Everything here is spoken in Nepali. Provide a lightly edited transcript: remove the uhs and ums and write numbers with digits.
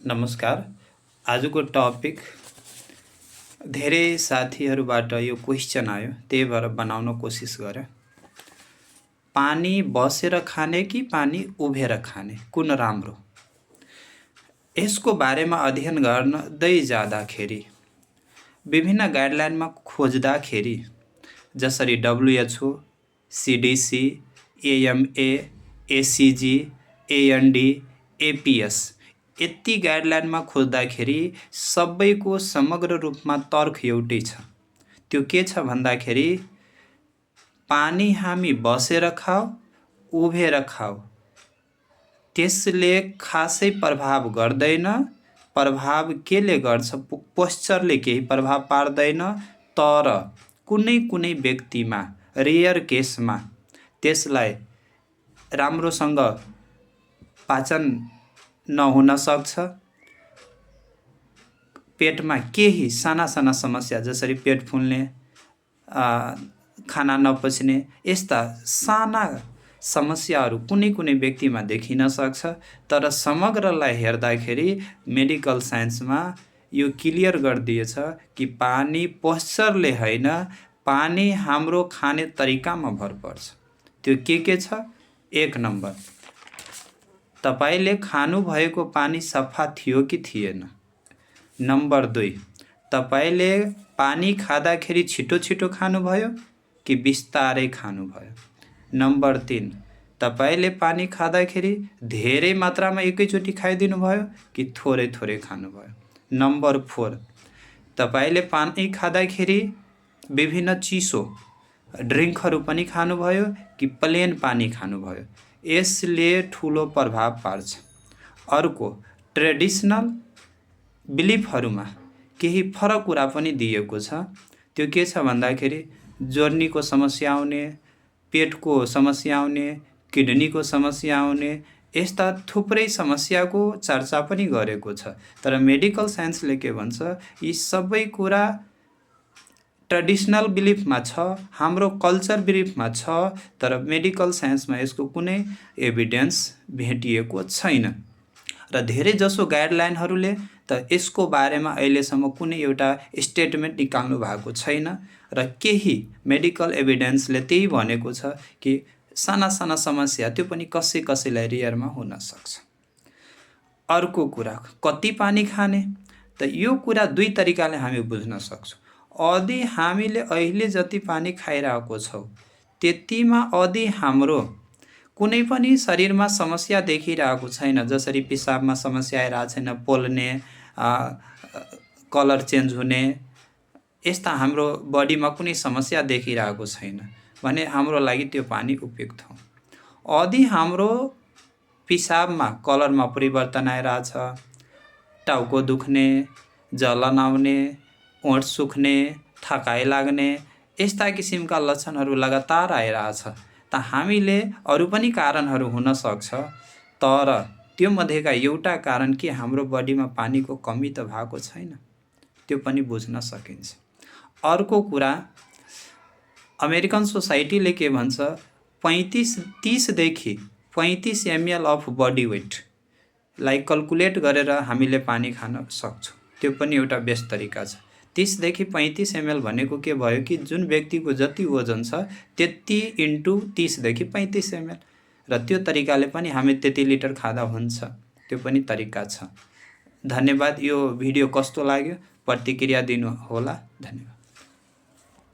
नमस्कार। आजको टपिक धेरै साथीहरूबाट यो क्वेसन आयो, त्यही भएर बनाउन कोसिस गरेँ। पानी बसेर खाने कि पानी उभेर खाने कुन राम्रो? यसको बारेमा अध्ययन गर्दै जाँदाखेरि विभिन्न गाइडलाइनमा खोज्दाखेरि जसरी WHO, CDC, AMA, ACG, AND, APS यति गाइडलाइनमा खोज्दाखेरि सबैको समग्र रूपमा तर्क एउटै छ। त्यो के छ भन्दाखेरि पानी हामी बसेर खाऊ उभेर खाऊ त्यसले खासै प्रभाव गर्दैन। प्रभाव केले गर्छ? पोस्चरले केही प्रभाव पार्दैन, तर कुनै कुनै व्यक्तिमा रेयर केसमा त्यसलाई राम्रोसँग पाचन नहुन सक्छ। पेटमा केही साना साना समस्या जसरी पेट फुल्ने, खाना नपच्ने यस्ता साना समस्याहरू कुनै कुनै व्यक्तिमा देखिन सक्छ। तर समग्रलाई हेर्दाखेरि मेडिकल साइन्समा यो क्लियर गरिदिएछ कि पानी पोस्चरले होइन, पानी हाम्रो खाने तरिकामा भर पर्छ। त्यो के छ? 1 नम्बर, तपाईले खानुभएको पानी सफा थियो कि थिएन। नम्बर 2, तपाईले पानी खाँदाखेरि छिटो छिटो खानुभयो कि बिस्तारै खानुभयो। नम्बर 3, तपाईले पानी खाँदाखेरि धेरै मात्रामा एकैचोटि खाइदिनु भयो कि थोरै थोरै खानुभयो। नम्बर 4, तपाईले पानी खाँदाखेरि विभिन्न चिसो ड्रिङ्कहरू पनि खानुभयो कि प्लेन पानी खानुभयो। यसले ठुलो प्रभाव पार्छ। अर्को, ट्रेडिसनल बिलिफहरूमा केही फरक कुरा पनि दिएको छ। त्यो के छ भन्दाखेरि जोर्नीको समस्या आउने, पेटको समस्या आउने, किडनीको समस्या आउने, यस्ता थुप्रै समस्याको चर्चा पनि गरेको छ। तर मेडिकल साइन्सले के भन्छ? यी सबै कुरा ट्रेडिसनल बिलिफमा छ, हाम्रो कल्चर बिलिफमा छ, तर मेडिकल साइन्समा यसको कुनै एभिडेन्स भेटिएको छैन। र धेरै जसो गाइडलाइनहरूले त यसको बारेमा अहिलेसम्म कुनै एउटा स्टेटमेन्ट निकाल्नु भएको छैन। र केही मेडिकल एभिडेन्सले त्यही भनेको छ कि साना साना समस्या त्यो पनि कसैलाई रेयरमा हुन सक्छ। अर्को कुरा, कति पानी खाने? त यो कुरा 2 तरिकाले हामी बुझ्न सक्छौँ। यदि हामीले अहिले जति पानी खाइरहेको छौँ त्यतिमा यदि हाम्रो कुनै पनि शरीरमा समस्या देखिरहेको छैन, जसरी पिसाबमा समस्या आइरहेको छैन, पोल्ने, कलर चेन्ज हुने, यस्ता हाम्रो बडीमा कुनै समस्या देखिरहेको छैन भने हाम्रो लागि त्यो पानी उपयुक्त हो। यदि हाम्रो पिसाबमा कलरमा परिवर्तन आइरहेछ, टाउको दुख्ने, जलन आउने, ओठ सुक्ने, थकाइ लाग्ने, यस्ता किसिमका लक्षणहरू लगातार आइरहेछ त हामीले अरू पनि कारणहरू हुन सक्छ, तर त्यो मध्येका एउटा कारण के हाम्रो बडीमा पानीको कमी त भएको छैन, त्यो पनि बुझ्न सकिन्छ। अर्को कुरा, अमेरिकन सोसाइटीले के भन्छ? 30 देखि 35 ml अफ बडी वेट लाई कल्कुलेट गरेर हामीले पानी खान सक्छौँ। त्यो पनि एउटा बेस्ट तरिका छ। 30 देखि 35 ml भनेको के भयो कि जुन व्यक्तिको जति वजन छ त्यति इन्टु 30 देखि 35 ml, र त्यो तरिकाले पनि हामी त्यति लिटर खाँदा हुन्छ। त्यो पनि तरिका छ। धन्यवाद। यो भिडियो कस्तो लाग्यो प्रतिक्रिया दिनु होला। धन्यवाद।